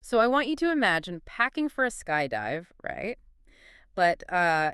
So I want you to imagine packing for a skydive, right? But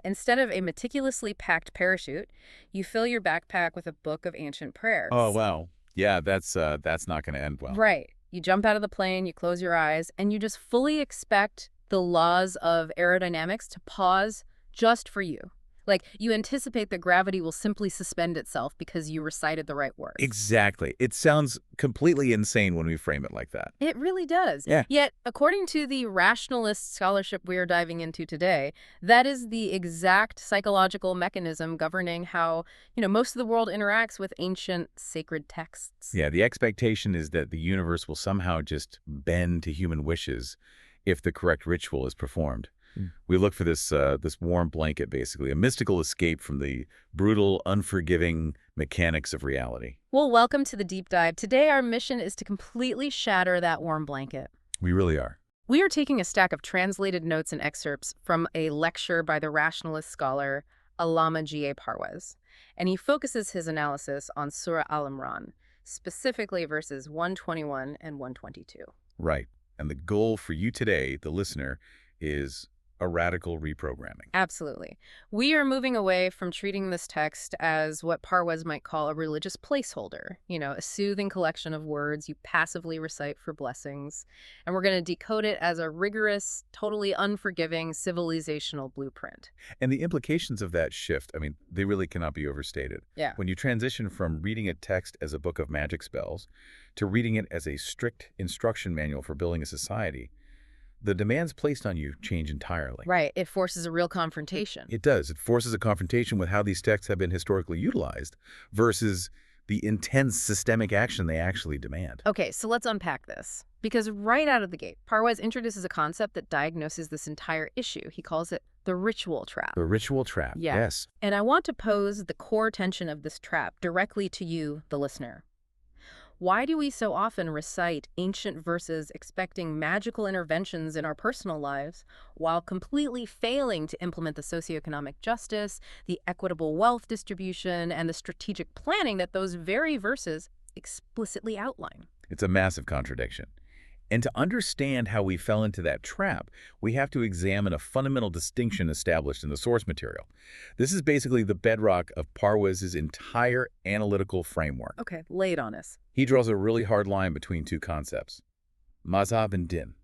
instead of a meticulously packed parachute, you fill your backpack with a book of ancient Oh, prayers. wow. Yeah, that's not going to end well. Right. You jump out of the plane, you close your eyes, and you just fully expect the laws of aerodynamics to pause just for you. Like, you anticipate that gravity will simply suspend itself because you recited the right words. Exactly. It sounds completely insane when we frame it like that. It really does. Yeah. Yet, according to the rationalist scholarship we are diving into today, that is the exact psychological mechanism governing how, most of the world interacts with ancient sacred texts. Yeah, the expectation is that the universe will somehow just bend to human wishes if the correct ritual is performed. We look for this warm blanket, basically, a mystical escape from the brutal, unforgiving mechanics of reality. Well, welcome to the deep dive. Today, our mission is to completely shatter that warm blanket. We really are. We are taking a stack of translated notes and excerpts from a lecture by the rationalist scholar Allama G. Parwez, and he focuses his analysis on Surah Al-Imran, specifically verses 121 and 122. Right. And the goal for you today, the listener, is a radical reprogramming. Absolutely. We are moving away from treating this text as what Parwez might call a religious placeholder, a soothing collection of words you passively recite for blessings. And we're going to decode it as a rigorous, totally unforgiving civilizational blueprint. And the implications of that shift, I mean, they really cannot be overstated. Yeah. When you transition from reading a text as a book of magic spells to reading it as a strict instruction manual for building a society, the demands placed on you change entirely. Right. It forces a real confrontation. It does. It forces a confrontation with how these texts have been historically utilized versus the intense systemic action they actually demand. Okay, so let's unpack this. Because right out of the gate, Parwez introduces a concept that diagnoses this entire issue. He calls it the ritual trap. The ritual trap, Yeah. yes. And I want to pose the core tension of this trap directly to you, the listener. Why do we so often recite ancient verses expecting magical interventions in our personal lives while completely failing to implement the socioeconomic justice, the equitable wealth distribution, and the strategic planning that those very verses explicitly outline? It's a massive contradiction. And to understand how we fell into that trap, we have to examine a fundamental distinction established in the source material. This is basically the bedrock of Parwez's entire analytical framework. Okay, lay it on us. He draws a really hard line between two concepts, mazhab and din.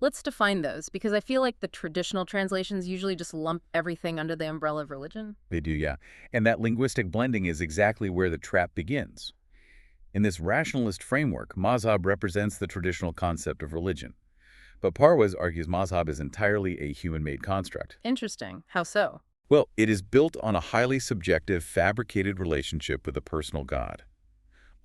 Let's define those, because I feel like the traditional translations usually just lump everything under the umbrella of religion. They do, yeah. And that linguistic blending is exactly where the trap begins. In this rationalist framework, mazhab represents the traditional concept of religion. But Parwez argues mazhab is entirely a human-made construct. Interesting. How so? Well, it is built on a highly subjective, fabricated relationship with a personal God.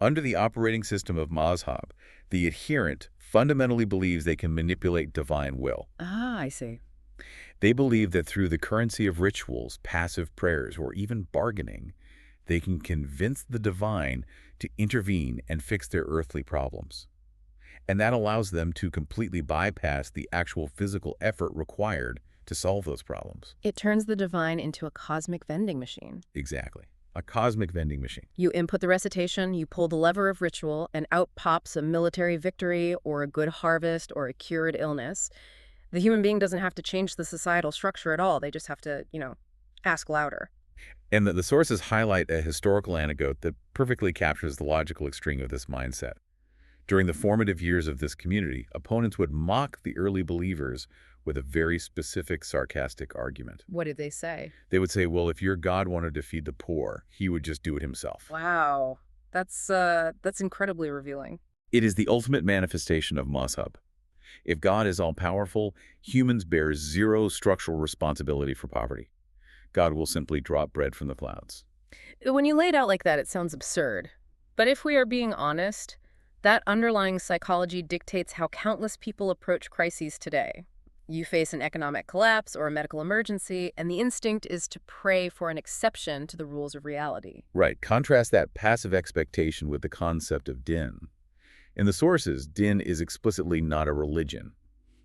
Under the operating system of mazhab, the adherent fundamentally believes they can manipulate divine will. Ah, I see. They believe that through the currency of rituals, passive prayers, or even bargaining, they can convince the divine to intervene and fix their earthly problems. And that allows them to completely bypass the actual physical effort required to solve those problems. It turns the divine into a cosmic vending machine. Exactly. A cosmic vending machine. You input the recitation, you pull the lever of ritual, and out pops a military victory or a good harvest or a cured illness. The human being doesn't have to change the societal structure at all. They just have to, ask louder. And the sources highlight a historical anecdote that perfectly captures the logical extreme of this mindset. During the formative years of this community, opponents would mock the early believers with a very specific, sarcastic argument. What did they say? They would say, well, if your God wanted to feed the poor, he would just do it himself. Wow. That's incredibly revealing. It is the ultimate manifestation of mazhab. If God is all-powerful, humans bear zero structural responsibility for poverty. God will simply drop bread from the clouds. When you lay it out like that, it sounds absurd. But if we are being honest, that underlying psychology dictates how countless people approach crises today. You face an economic collapse or a medical emergency, and the instinct is to pray for an exception to the rules of reality. Right. Contrast that passive expectation with the concept of din. In the sources, din is explicitly not a religion.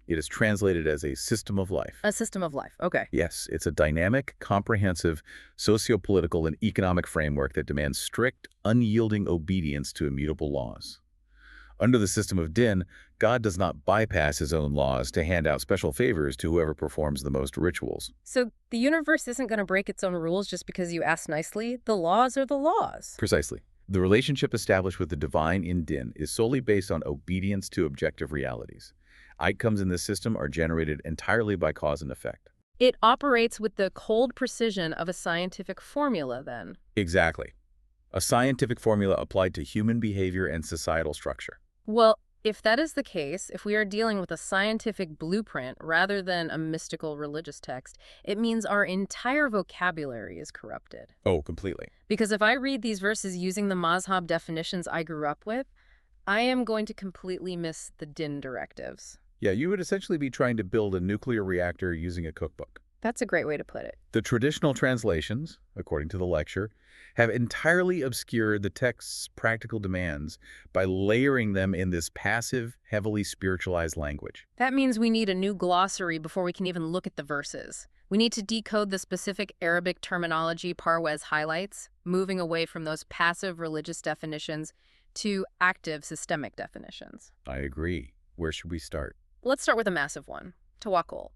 It is translated as a system of life. A system of life. Okay. Yes, it's a dynamic, comprehensive, socio-political and economic framework that demands strict, unyielding obedience to immutable laws. Under the system of din, God does not bypass his own laws to hand out special favors to whoever performs the most rituals. So the universe isn't going to break its own rules just because you ask nicely. The laws are the laws. Precisely. The relationship established with the divine in din is solely based on obedience to objective realities. Outcomes in this system are generated entirely by cause and effect. It operates with the cold precision of a scientific formula, then. Exactly. A scientific formula applied to human behavior and societal structure. Well, if that is the case, if we are dealing with a scientific blueprint rather than a mystical religious text, it means our entire vocabulary is corrupted. Oh, completely. Because if I read these verses using the mazhab definitions I grew up with, I am going to completely miss the din directives. Yeah, you would essentially be trying to build a nuclear reactor using a cookbook. That's a great way to put it. The traditional translations, according to the lecture, have entirely obscured the text's practical demands by layering them in this passive, heavily spiritualized language. That means we need a new glossary before we can even look at the verses. We need to decode the specific Arabic terminology Parwez highlights, moving away from those passive religious definitions to active systemic definitions. I agree. Where should we start? Let's start with a massive one, tawakkul.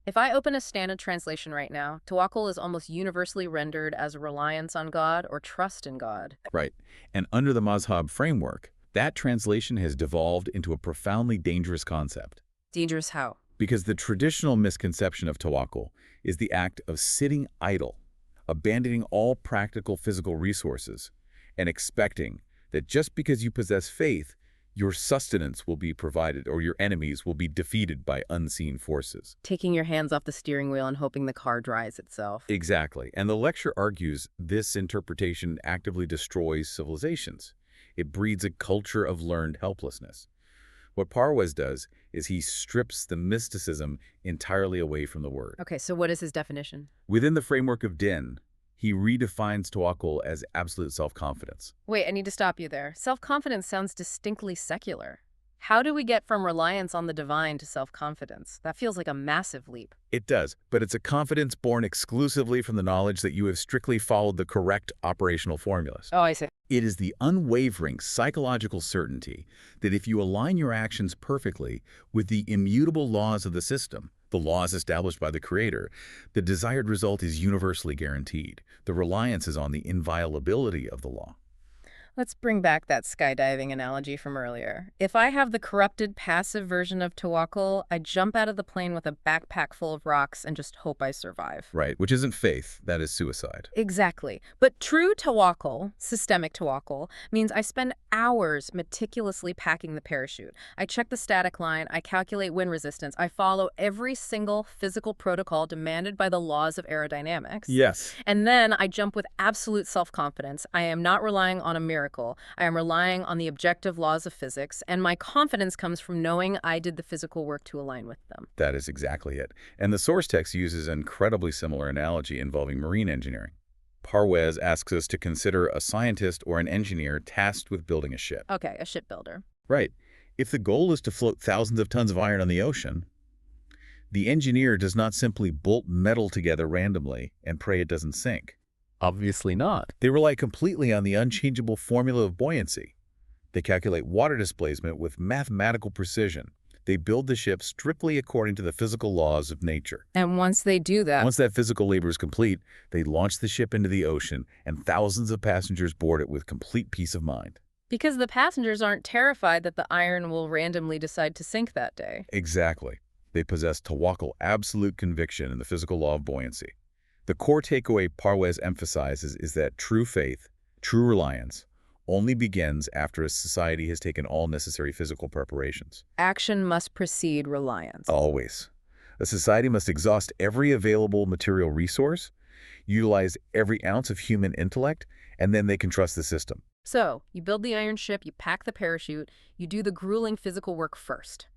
If I open a standard translation right now, tawakkul is almost universally rendered as a reliance on God or trust in God. Right. And under the mazhab framework, that translation has devolved into a profoundly dangerous concept. Dangerous how? Because the traditional misconception of tawakkul is the act of sitting idle, abandoning all practical physical resources, and expecting that just because you possess faith, your sustenance will be provided or your enemies will be defeated by unseen forces. Taking your hands off the steering wheel and hoping the car dries itself. Exactly. And the lecture argues this interpretation actively destroys civilizations. It breeds a culture of learned helplessness. What Parwez does is he strips the mysticism entirely away from the word. Okay, so what is his definition? Within the framework of din, he redefines tawakkul as absolute self-confidence. Wait, I need to stop you there. Self-confidence sounds distinctly secular. How do we get from reliance on the divine to self-confidence? That feels like a massive leap. It does, but it's a confidence born exclusively from the knowledge that you have strictly followed the correct operational formulas. Oh, I see. It is the unwavering psychological certainty that if you align your actions perfectly with the immutable laws of the system, the laws established by the Creator, the desired result is universally guaranteed. The reliance is on the inviolability of the law. Let's bring back that skydiving analogy from earlier. If I have the corrupted passive version of tawakkul, I jump out of the plane with a backpack full of rocks and just hope I survive. Right, which isn't faith, that is suicide. Exactly. But true tawakkul, systemic tawakkul, means I spend hours meticulously packing the parachute. I check the static line, I calculate wind resistance, I follow every single physical protocol demanded by the laws of aerodynamics. Yes. And then I jump with absolute self-confidence. I am not relying on a miracle. I am relying on the objective laws of physics, and my confidence comes from knowing I did the physical work to align with them. That is exactly it. And the source text uses an incredibly similar analogy involving marine engineering. Parwez asks us to consider a scientist or an engineer tasked with building a ship. Okay, a shipbuilder. Right. If the goal is to float thousands of tons of iron on the ocean, the engineer does not simply bolt metal together randomly and pray it doesn't sink. Obviously not. They rely completely on the unchangeable formula of buoyancy. They calculate water displacement with mathematical precision. They build the ship strictly according to the physical laws of nature. And once they do that, Once that physical labor is complete, they launch the ship into the ocean, and thousands of passengers board it with complete peace of mind. because the passengers aren't terrified that the iron will randomly decide to sink that day. Exactly. They possess tawakkul, absolute conviction in the physical law of buoyancy. The core takeaway Parwez emphasizes is that true faith, true reliance, only begins after a society has taken all necessary physical preparations. Action must precede reliance. Always. A society must exhaust every available material resource, utilize every ounce of human intellect, and then they can trust the system. So, you build the iron ship, you pack the parachute, you do the grueling physical work first.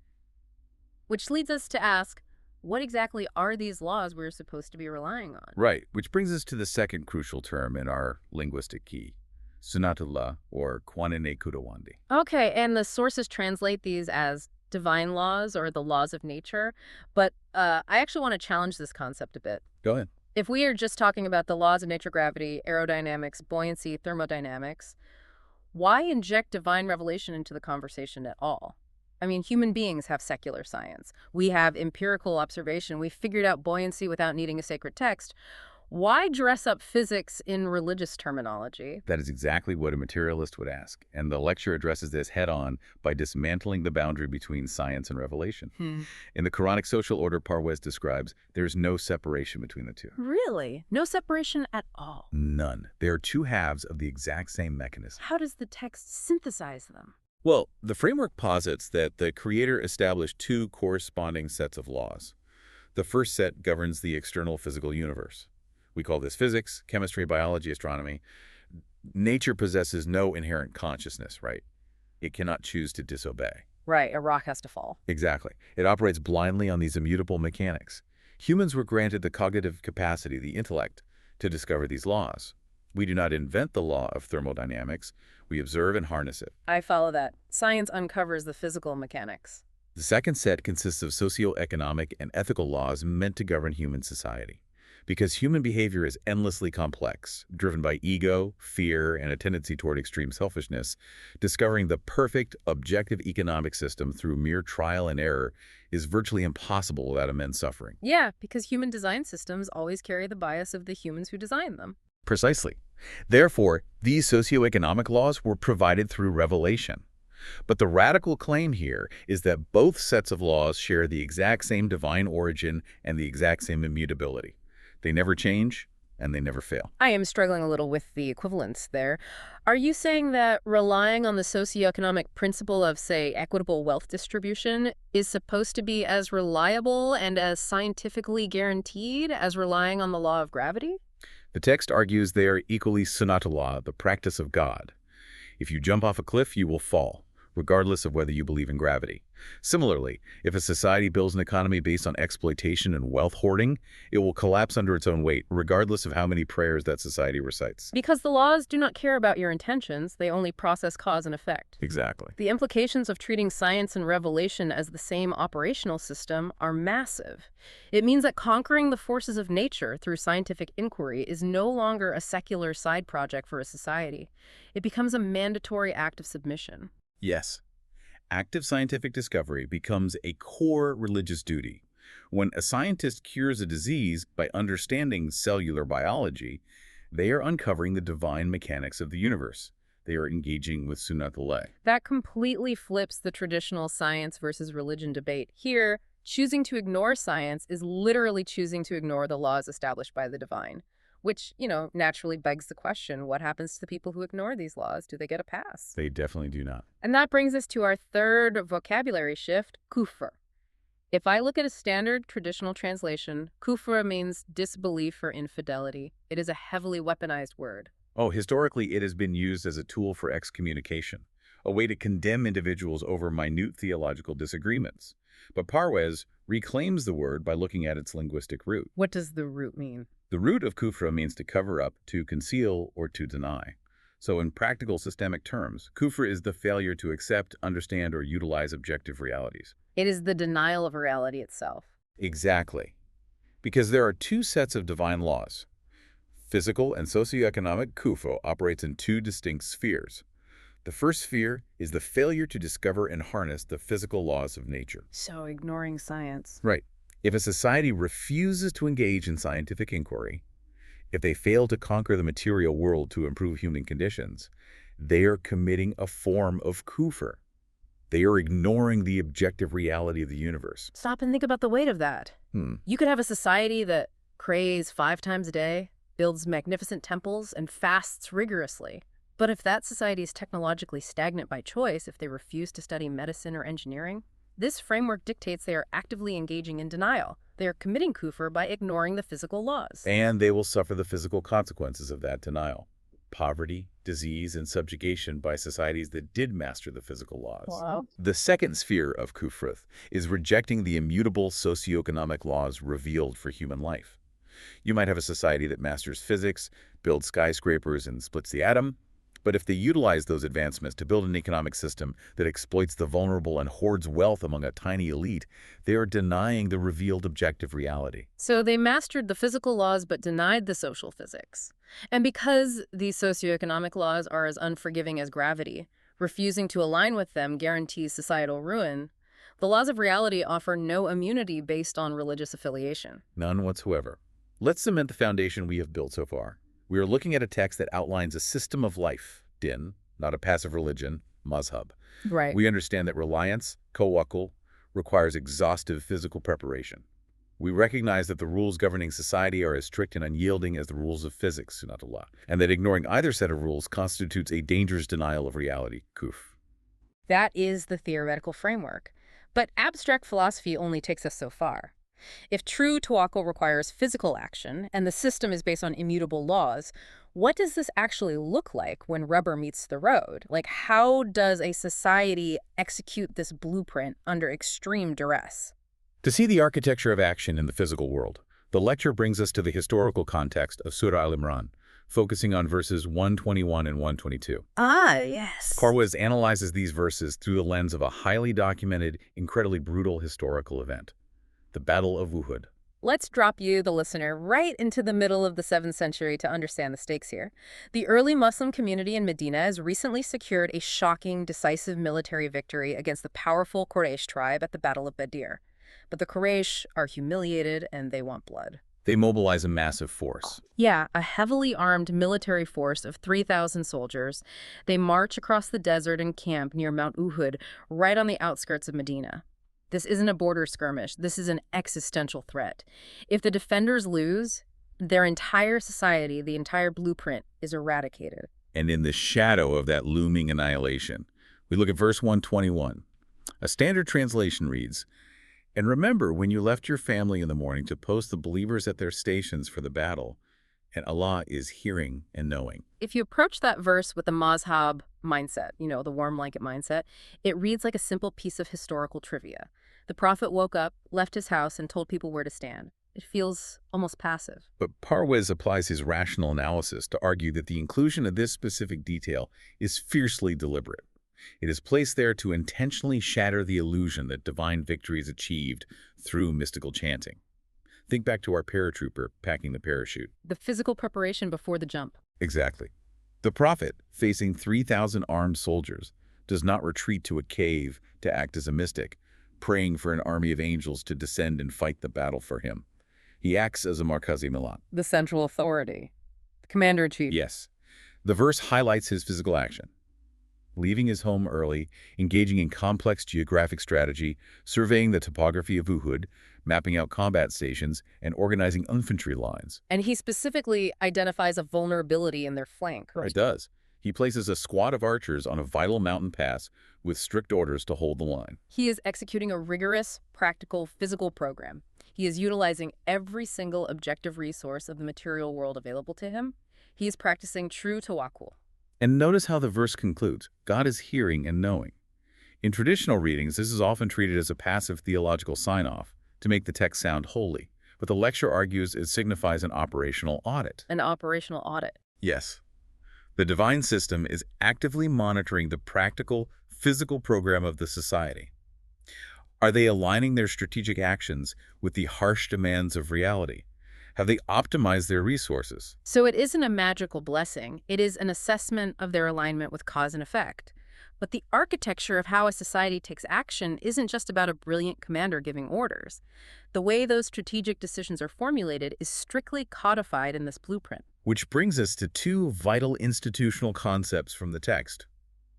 Which leads us to ask, what exactly are these laws we're supposed to be relying on? Right, which brings us to the second crucial term in our linguistic key, Sunnatullah, or Kwanine Kudawandi. Okay, and the sources translate these as divine laws or the laws of nature, but I actually want to challenge this concept a bit. Go ahead. If we are just talking about the laws of nature, gravity, aerodynamics, buoyancy, thermodynamics, Why inject divine revelation into the conversation at all? I mean, human beings have secular science. We have empirical observation. We figured out buoyancy without needing a sacred text. Why dress up physics in religious terminology? That is exactly what a materialist would ask, and the lecture addresses this head-on by dismantling the boundary between science and revelation. Hmm. In the Quranic social order Parwez describes, there is no separation between the two. Really? No separation at all? None. They are two halves of the exact same mechanism. How does the text synthesize them? Well, the framework posits that the Creator established two corresponding sets of laws. The first set governs the external physical universe. We call this physics, chemistry, biology, astronomy. Nature possesses no inherent consciousness, right? It cannot choose to disobey. Right, a rock has to fall. Exactly. It operates blindly on these immutable mechanics. Humans were granted the cognitive capacity, the intellect, to discover these laws. We do not invent the law of thermodynamics. We observe and harness it. I follow that. Science uncovers the physical mechanics. The second set consists of socio-economic and ethical laws meant to govern human society. Because human behavior is endlessly complex, driven by ego, fear, and a tendency toward extreme selfishness, discovering the perfect, objective economic system through mere trial and error is virtually impossible without immense suffering. Yeah, because human design systems always carry the bias of the humans who design them. Precisely. Therefore, these socioeconomic laws were provided through revelation. But the radical claim here is that both sets of laws share the exact same divine origin and the exact same immutability. They never change, and they never fail. I am struggling a little with the equivalence there. Are you saying that relying on the socioeconomic principle of, say, equitable wealth distribution is supposed to be as reliable and as scientifically guaranteed as relying on the law of gravity? The text argues they are equally sunatullah, the practice of God. If you jump off a cliff, you will fall, regardless of whether you believe in gravity. Similarly, if a society builds an economy based on exploitation and wealth hoarding, it will collapse under its own weight, regardless of how many prayers that society recites. Because the laws do not care about your intentions, they only process cause and effect. Exactly. The implications of treating science and revelation as the same operational system are massive. It means that conquering the forces of nature through scientific inquiry is no longer a secular side project for a society. It becomes a mandatory act of submission. Yes. Active scientific discovery becomes a core religious duty. When a scientist cures a disease by understanding cellular biology, they are uncovering the divine mechanics of the universe. They are engaging with Sunnatullah. That completely flips the traditional science versus religion debate. Here, choosing to ignore science is literally choosing to ignore the laws established by the divine, which, naturally begs the question, what happens to the people who ignore these laws? Do they get a pass? They definitely do not. And that brings us to our third vocabulary shift, kufr. If I look at a standard traditional translation, kufr means disbelief or infidelity. It is a heavily weaponized word. Oh, historically, it has been used as a tool for excommunication, a way to condemn individuals over minute theological disagreements. But Parwez reclaims the word by looking at its linguistic root. What does the root mean? The root of kufra means to cover up, to conceal, or to deny. So in practical systemic terms, kufra is the failure to accept, understand, or utilize objective realities. It is the denial of reality itself. Exactly. Because there are two sets of divine laws. Physical and socioeconomic kufra operates in two distinct spheres. The first sphere is the failure to discover and harness the physical laws of nature. So ignoring science. Right. If a society refuses to engage in scientific inquiry, if they fail to conquer the material world to improve human conditions, they are committing a form of kufr. They are ignoring the objective reality of the universe. Stop and think about the weight of that. You could have a society that prays 5 times a day, builds magnificent temples, and fasts rigorously. But if that society is technologically stagnant by choice, if they refuse to study medicine or engineering, this framework dictates they are actively engaging in denial. They are committing kufr by ignoring the physical laws. And they will suffer the physical consequences of that denial. Poverty, disease, and subjugation by societies that did master the physical laws. Wow. The second sphere of kufr is rejecting the immutable socioeconomic laws revealed for human life. You might have a society that masters physics, builds skyscrapers, and splits the atom, But if they utilize those advancements to build an economic system that exploits the vulnerable and hoards wealth among a tiny elite, they are denying the revealed objective reality. So they mastered the physical laws but denied the social physics. And because these socioeconomic laws are as unforgiving as gravity, refusing to align with them guarantees societal ruin. The laws of reality offer no immunity based on religious affiliation. None whatsoever. Let's cement the foundation we have built so far. We are looking at a text that outlines a system of life, din, not a passive religion, mazhab. Right. We understand that reliance, tawakkul, requires exhaustive physical preparation. We recognize that the rules governing society are as strict and unyielding as the rules of physics, sunatullah, and that ignoring either set of rules constitutes a dangerous denial of reality, kuf. That is the theoretical framework. But abstract philosophy only takes us so far. If true tawakkul requires physical action and the system is based on immutable laws, what does this actually look like when rubber meets the road? Like, how does a society execute this blueprint under extreme duress? To see the architecture of action in the physical world, the lecture brings us to the historical context of Surah Al-Imran, focusing on verses 121 and 122. Ah, yes. Parwez analyzes these verses through the lens of a highly documented, incredibly brutal historical event, the Battle of Uhud. Let's drop you, the listener, right into the middle of the 7th century to understand the stakes here. The early Muslim community in Medina has recently secured a shocking, decisive military victory against the powerful Quraysh tribe at the Battle of Badr. But the Quraysh are humiliated and they want blood. They mobilize a massive force. Yeah, a heavily armed military force of 3,000 soldiers. They march across the desert and camp near Mount Uhud, right on the outskirts of Medina. This isn't a border skirmish. This is an existential threat. If the defenders lose, their entire society, the entire blueprint, is eradicated. And in the shadow of that looming annihilation, we look at verse 121. A standard translation reads, "And remember when you left your family in the morning to post the believers at their stations for the battle, and Allah is hearing and knowing." If you approach that verse with the mazhab mindset, the warm blanket mindset, it reads like a simple piece of historical trivia. The prophet woke up, left his house, and told people where to stand. It feels almost passive. But Parwez applies his rational analysis to argue that the inclusion of this specific detail is fiercely deliberate. It is placed there to intentionally shatter the illusion that divine victory is achieved through mystical chanting. Think back to our paratrooper packing the parachute. The physical preparation before the jump. Exactly. The prophet, facing 3,000 armed soldiers, does not retreat to a cave to act as a mystic, praying for an army of angels to descend and fight the battle for him. He acts as a Markazi Milan. The central authority. The commander-in-chief. Yes. The verse highlights his physical action. Leaving his home early, engaging in complex geographic strategy, surveying the topography of Uhud, mapping out combat stations, and organizing infantry lines. And he specifically identifies a vulnerability in their flank. It does. He places a squad of archers on a vital mountain pass with strict orders to hold the line. He is executing a rigorous, practical, physical program. He is utilizing every single objective resource of the material world available to him. He is practicing true tawakkul. And notice how the verse concludes. God is hearing and knowing. In traditional readings, this is often treated as a passive theological sign-off to make the text sound holy. But the lecture argues it signifies an operational audit. An operational audit. Yes. The divine system is actively monitoring the practical, physical program of the society. Are they aligning their strategic actions with the harsh demands of reality? Have they optimized their resources? So it isn't a magical blessing. It is an assessment of their alignment with cause and effect. But the architecture of how a society takes action isn't just about a brilliant commander giving orders. The way those strategic decisions are formulated is strictly codified in this blueprint. Which brings us to two vital institutional concepts from the text,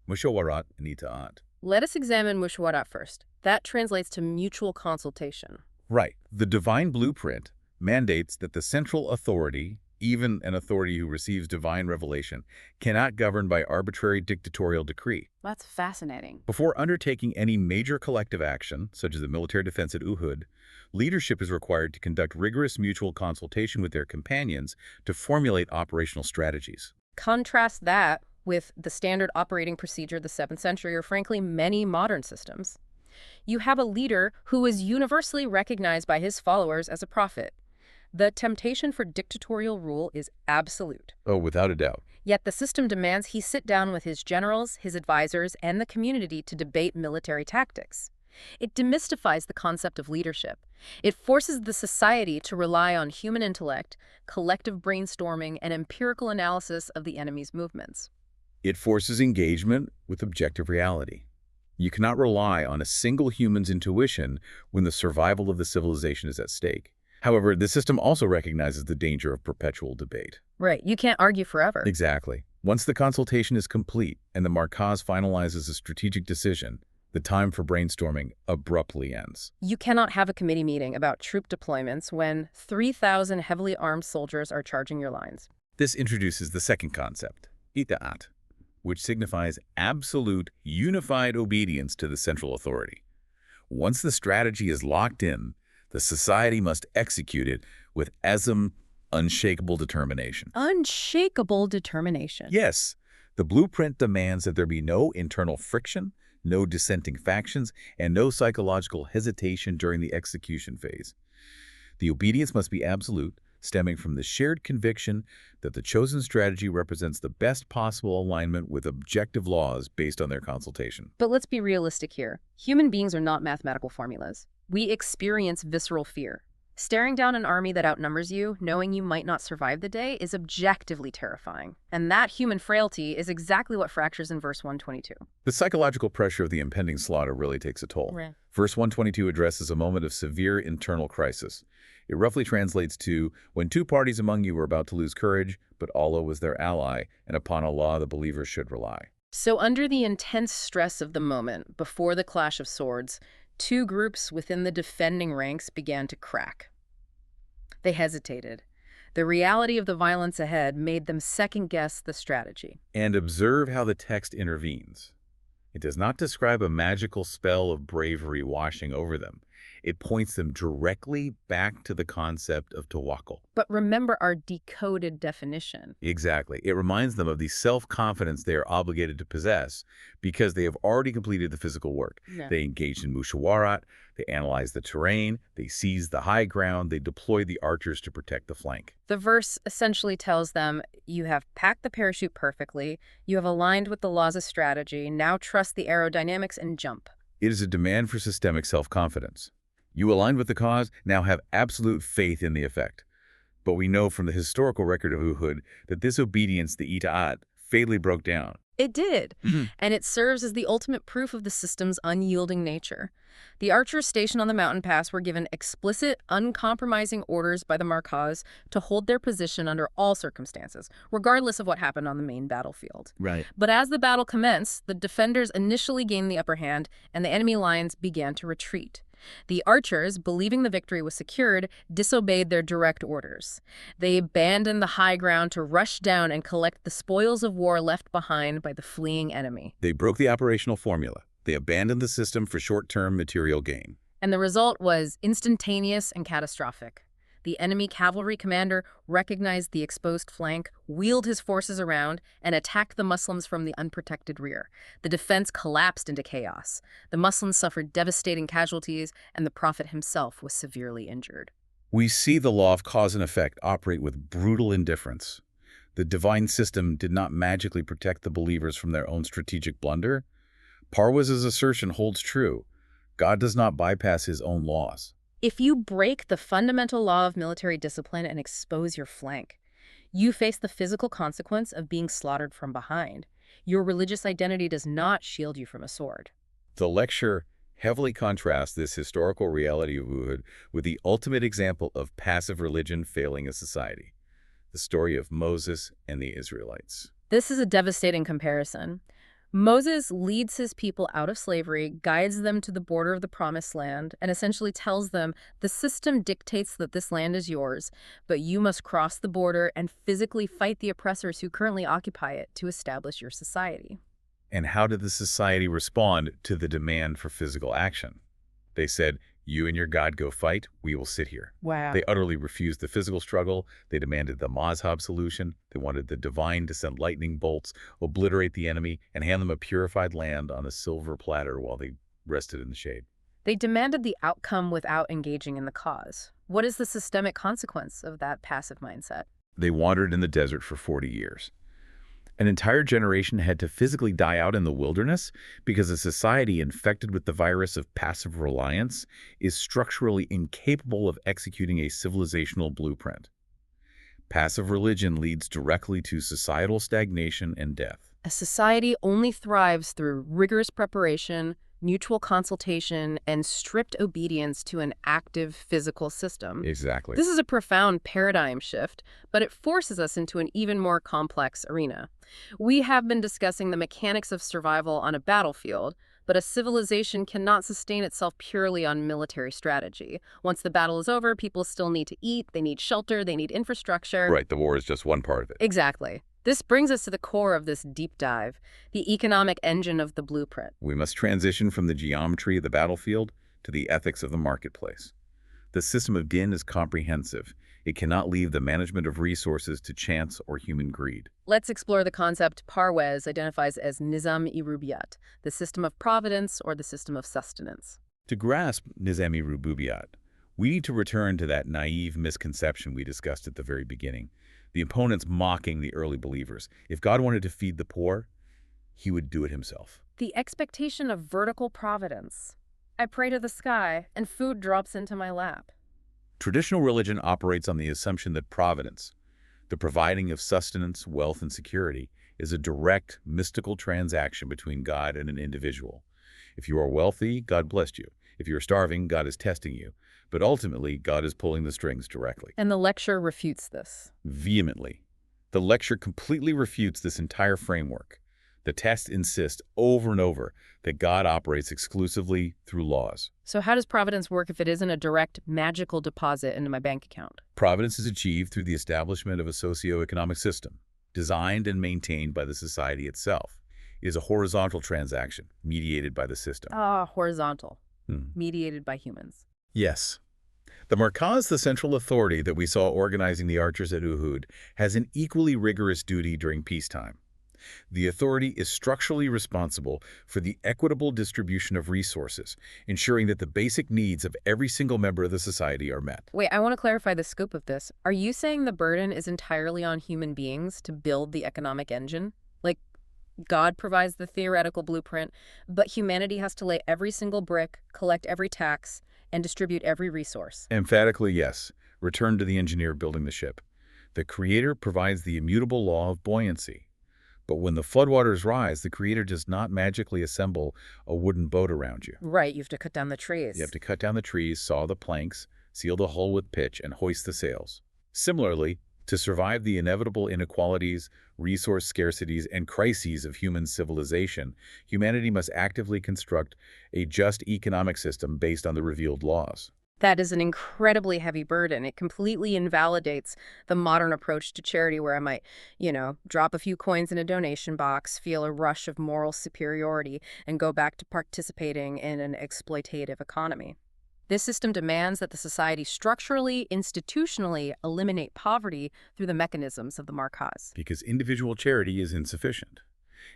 mushawarat and ita'at. Let us examine mushwarat first. That translates to mutual consultation. Right. The divine blueprint mandates that the central authority, even an authority who receives divine revelation, cannot govern by arbitrary dictatorial decree. That's fascinating. Before undertaking any major collective action, such as the military defense at Uhud, leadership is required to conduct rigorous mutual consultation with their companions to formulate operational strategies. Contrast that with the standard operating procedure of the 7th century, or frankly, many modern systems. You have a leader who is universally recognized by his followers as a prophet. The temptation for dictatorial rule is absolute. Oh, without a doubt. Yet the system demands he sit down with his generals, his advisors, and the community to debate military tactics. It demystifies the concept of leadership. It forces the society to rely on human intellect, collective brainstorming, and empirical analysis of the enemy's movements. It forces engagement with objective reality. You cannot rely on a single human's intuition when the survival of the civilization is at stake. However, the system also recognizes the danger of perpetual debate. Right, you can't argue forever. Exactly. Once the consultation is complete and the Markaz finalizes a strategic decision, the time for brainstorming abruptly ends. You cannot have a committee meeting about troop deployments when 3,000 heavily armed soldiers are charging your lines. This introduces the second concept, ita'at, which signifies absolute, unified obedience to the central authority. Once the strategy is locked in, the society must execute it with azm, unshakable determination. Unshakable determination. Yes, the blueprint demands that there be no internal friction, no dissenting factions, and no psychological hesitation during the execution phase. The obedience must be absolute, stemming from the shared conviction that the chosen strategy represents the best possible alignment with objective laws based on their consultation. But let's be realistic here. Human beings are not mathematical formulas. We experience visceral fear. Staring down an army that outnumbers you, knowing you might not survive the day, is objectively terrifying. And that human frailty is exactly what fractures in verse 122. The psychological pressure of the impending slaughter really takes a toll. Right. Verse 122 addresses a moment of severe internal crisis. It roughly translates to, when two parties among you were about to lose courage, but Allah was their ally, and upon Allah the believers should rely. So under the intense stress of the moment, before the clash of swords, two groups within the defending ranks began to crack. They hesitated. The reality of the violence ahead made them second-guess the strategy. And observe how the text intervenes. It does not describe a magical spell of bravery washing over them. It points them directly back to the concept of tawakkul. But remember our decoded definition. Exactly. It reminds them of the self-confidence they are obligated to possess because they have already completed the physical work. Yeah. They engaged in mushawarat, they analyzed the terrain, they seized the high ground, they deployed the archers to protect the flank. The verse essentially tells them, you have packed the parachute perfectly, you have aligned with the laws of strategy, now trust the aerodynamics and jump. It is a demand for systemic self-confidence. You aligned with the cause, now have absolute faith in the effect. But we know from the historical record of Uhud that this obedience, the ita'at, fatally broke down. It did, and it serves as the ultimate proof of the system's unyielding nature. The archers stationed on the mountain pass were given explicit, uncompromising orders by the Markaz to hold their position under all circumstances, regardless of what happened on the main battlefield. Right. But as the battle commenced, the defenders initially gained the upper hand, and the enemy lines began to retreat. The archers, believing the victory was secured, disobeyed their direct orders. They abandoned the high ground to rush down and collect the spoils of war left behind by the fleeing enemy. They broke the operational formula. They abandoned the system for short-term material gain. And the result was instantaneous and catastrophic. The enemy cavalry commander recognized the exposed flank, wheeled his forces around, and attacked the Muslims from the unprotected rear. The defense collapsed into chaos. The Muslims suffered devastating casualties, and the Prophet himself was severely injured. We see the law of cause and effect operate with brutal indifference. The divine system did not magically protect the believers from their own strategic blunder. Parwez's assertion holds true. God does not bypass his own laws. If you break the fundamental law of military discipline and expose your flank, you face the physical consequence of being slaughtered from behind. Your religious identity does not shield you from a sword. The lecture heavily contrasts this historical reality of Uhud with the ultimate example of passive religion failing a society, the story of Moses and the Israelites. This is a devastating comparison. Moses leads his people out of slavery, guides them to the border of the Promised Land, and essentially tells them the system dictates that this land is yours, but you must cross the border and physically fight the oppressors who currently occupy it to establish your society. And how did the society respond to the demand for physical action? They said, "You and your God go fight, we will sit here." Wow. They utterly refused the physical struggle. They demanded the mazhab solution. They wanted the divine to send lightning bolts, obliterate the enemy, and hand them a purified land on a silver platter while they rested in the shade. They demanded the outcome without engaging in the cause. What is the systemic consequence of that passive mindset? They wandered in the desert for 40 years. An entire generation had to physically die out in the wilderness because a society infected with the virus of passive reliance is structurally incapable of executing a civilizational blueprint. Passive religion leads directly to societal stagnation and death. A society only thrives through rigorous preparation, mutual consultation, and strict obedience to an active physical system. Exactly. This is a profound paradigm shift, but it forces us into an even more complex arena. We have been discussing the mechanics of survival on a battlefield, but a civilization cannot sustain itself purely on military strategy. Once the battle is over, people still need to eat, they need shelter, they need infrastructure. Right, the war is just one part of it. Exactly. This brings us to the core of this deep dive, the economic engine of the blueprint. We must transition from the geometry of the battlefield to the ethics of the marketplace. The system of din is comprehensive. It cannot leave the management of resources to chance or human greed. Let's explore the concept Parwez identifies as nizam-i-rububiyat, the system of providence or the system of sustenance. To grasp nizam-i-rububiyat, we need to return to that naive misconception we discussed at the very beginning. The opponents mocking the early believers. If God wanted to feed the poor, he would do it himself. The expectation of vertical providence. I pray to the sky, and food drops into my lap. Traditional religion operates on the assumption that providence, the providing of sustenance, wealth, and security, is a direct, mystical transaction between God and an individual. If you are wealthy, God blessed you. If you are starving, God is testing you. But ultimately, God is pulling the strings directly. And the lecture refutes this. Vehemently. The lecture completely refutes this entire framework. The text insists over and over that God operates exclusively through laws. So how does providence work if it isn't a direct, magical deposit into my bank account? Providence is achieved through the establishment of a socio-economic system, designed and maintained by the society itself. It is a horizontal transaction, mediated by the system. Horizontal. Mediated by humans. Yes. The Markaz, the central authority that we saw organizing the archers at Uhud, has an equally rigorous duty during peacetime. The authority is structurally responsible for the equitable distribution of resources, ensuring that the basic needs of every single member of the society are met. Wait, I want to clarify the scope of this. Are you saying the burden is entirely on human beings to build the economic engine? Like, God provides the theoretical blueprint, but humanity has to lay every single brick, collect every tax, and distribute every resource? Emphatically, yes. Return to the engineer building the ship. The Creator provides the immutable law of buoyancy. But when the floodwaters rise, the Creator does not magically assemble a wooden boat around you. Right, you have to cut down the trees. You have to cut down the trees, saw the planks, seal the hull with pitch, and hoist the sails. Similarly, to survive the inevitable inequalities, resource scarcities, and crises of human civilization, humanity must actively construct a just economic system based on the revealed laws. That is an incredibly heavy burden. It completely invalidates the modern approach to charity where I might, drop a few coins in a donation box, feel a rush of moral superiority, and go back to participating in an exploitative economy. This system demands that the society structurally, institutionally eliminate poverty through the mechanisms of the Markaz. Because individual charity is insufficient.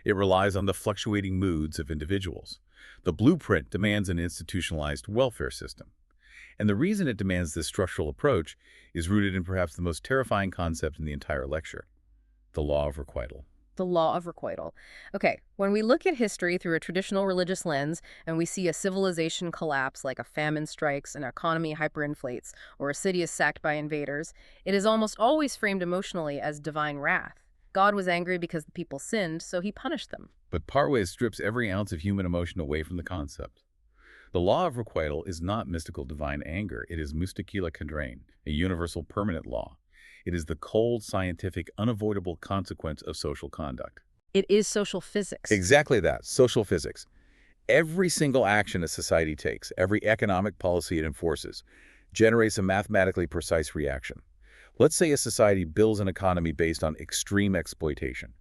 It relies on the fluctuating moods of individuals. The blueprint demands an institutionalized welfare system. And the reason it demands this structural approach is rooted in perhaps the most terrifying concept in the entire lecture, the law of requital. The law of requital. Okay, when we look at history through a traditional religious lens and we see a civilization collapse like a famine strikes, an economy hyperinflates, or a city is sacked by invaders, it is almost always framed emotionally as divine wrath. God was angry because the people sinned, so he punished them. But Parwez strips every ounce of human emotion away from the concept. The law of requital is not mystical divine anger. It is mustakila kadrain, a universal permanent law. It is the cold, scientific, unavoidable consequence of social conduct. It is social physics. Exactly that, social physics. Every single action a society takes, every economic policy it enforces, generates a mathematically precise reaction. Let's say a society builds an economy based on extreme exploitation.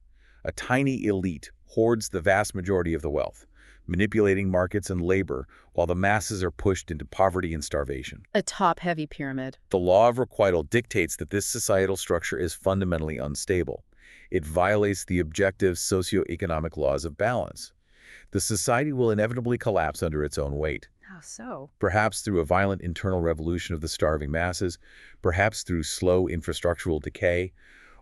A tiny elite hoards the vast majority of the wealth, manipulating markets and labor while the masses are pushed into poverty and starvation. A top-heavy pyramid. The law of requital dictates that this societal structure is fundamentally unstable. It violates the objective socio-economic laws of balance. The society will inevitably collapse under its own weight. How so? Perhaps through a violent internal revolution of the starving masses, perhaps through slow infrastructural decay,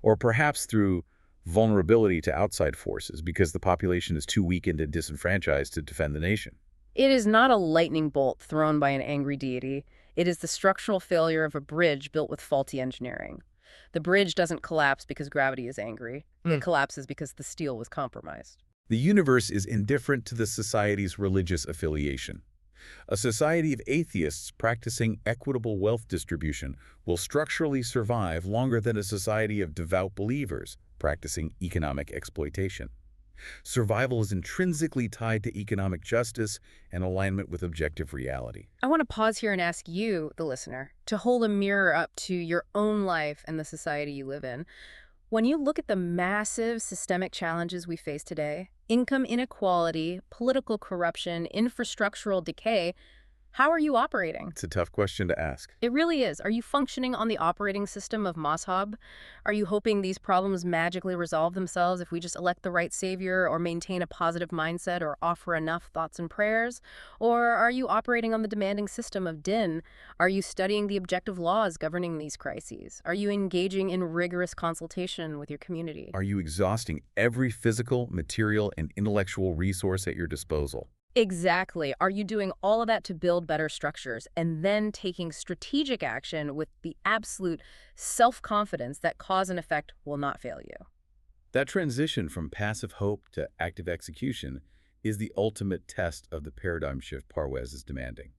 or perhaps through vulnerability to outside forces because the population is too weakened and disenfranchised to defend the nation. It is not a lightning bolt thrown by an angry deity. It is the structural failure of a bridge built with faulty engineering. The bridge doesn't collapse because gravity is angry. It collapses because the steel was compromised. The universe is indifferent to the society's religious affiliation. A society of atheists practicing equitable wealth distribution will structurally survive longer than a society of devout believers practicing economic exploitation. Survival is intrinsically tied to economic justice and alignment with objective reality. I want to pause here and ask you, the listener, to hold a mirror up to your own life and the society you live in. When you look at the massive systemic challenges we face today, income inequality, political corruption, infrastructural decay, how are you operating? It's a tough question to ask. It really is. Are you functioning on the operating system of Moshab? Are you hoping these problems magically resolve themselves if we just elect the right savior or maintain a positive mindset or offer enough thoughts and prayers? Or are you operating on the demanding system of din? Are you studying the objective laws governing these crises? Are you engaging in rigorous consultation with your community? Are you exhausting every physical, material, and intellectual resource at your disposal? Exactly. Are you doing all of that to build better structures and then taking strategic action with the absolute self-confidence that cause and effect will not fail you? That transition from passive hope to active execution is the ultimate test of the paradigm shift Parwez is demanding.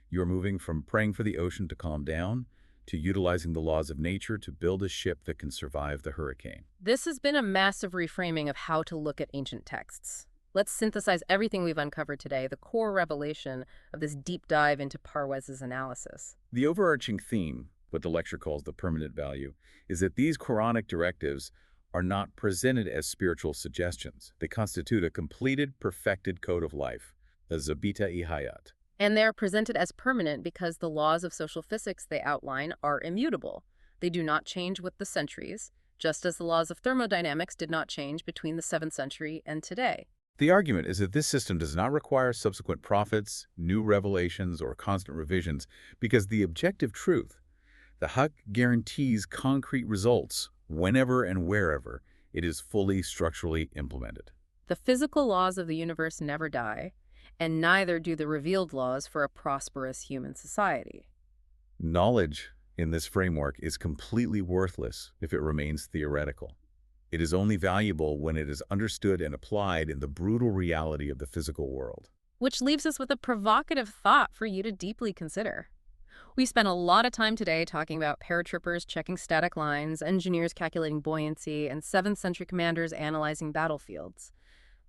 You are moving from praying for the ocean to calm down to utilizing the laws of nature to build a ship that can survive the hurricane. This has been a massive reframing of how to look at ancient texts. Let's synthesize everything we've uncovered today, the core revelation of this deep dive into Parwez's analysis. The overarching theme, what the lecture calls the permanent value, is that these Quranic directives are not presented as spiritual suggestions. They constitute a completed, perfected code of life, a zabita-i hayat. And they're presented as permanent because the laws of social physics they outline are immutable. They do not change with the centuries, just as the laws of thermodynamics did not change between the 7th century and today. The argument is that this system does not require subsequent prophets, new revelations, or constant revisions because the objective truth, the Haqq, guarantees concrete results whenever and wherever it is fully structurally implemented. The physical laws of the universe never die, and neither do the revealed laws for a prosperous human society. Knowledge in this framework is completely worthless if it remains theoretical. It is only valuable when it is understood and applied in the brutal reality of the physical world. Which leaves us with a provocative thought for you to deeply consider. We spent a lot of time today talking about paratroopers checking static lines, engineers calculating buoyancy, and 7th century commanders analyzing battlefields.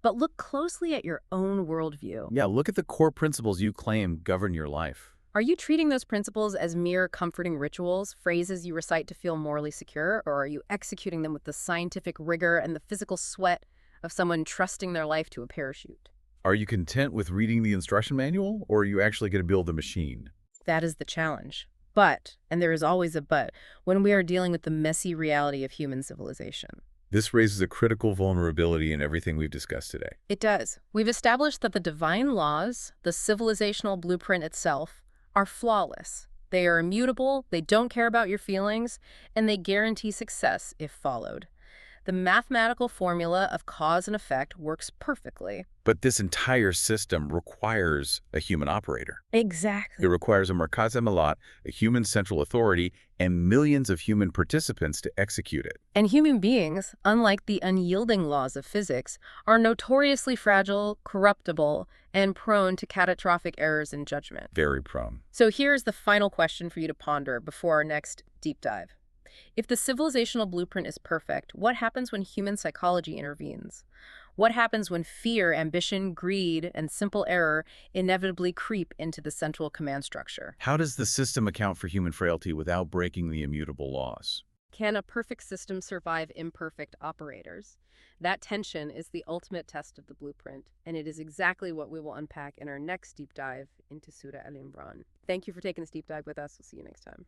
But look closely at your own worldview. Yeah, look at the core principles you claim govern your life. Are you treating those principles as mere comforting rituals, phrases you recite to feel morally secure, or are you executing them with the scientific rigor and the physical sweat of someone trusting their life to a parachute? Are you content with reading the instruction manual, or are you actually going to build the machine? That is the challenge. But, and there is always a but, when we are dealing with the messy reality of human civilization. This raises a critical vulnerability in everything we've discussed today. It does. We've established that the divine laws, the civilizational blueprint itself, are flawless. They are immutable, they don't care about your feelings, and they guarantee success if followed. The mathematical formula of cause and effect works perfectly. But this entire system requires a human operator. Exactly. It requires a Markaz Malat, a human central authority, and millions of human participants to execute it. And human beings, unlike the unyielding laws of physics, are notoriously fragile, corruptible, and prone to catastrophic errors in judgment. Very prone. So here's the final question for you to ponder before our next deep dive. If the civilizational blueprint is perfect, what happens when human psychology intervenes? What happens when fear, ambition, greed, and simple error inevitably creep into the central command structure? How does the system account for human frailty without breaking the immutable laws? Can a perfect system survive imperfect operators? That tension is the ultimate test of the blueprint, and it is exactly what we will unpack in our next deep dive into Surah Al-Imran. Thank you for taking this deep dive with us. We'll see you next time.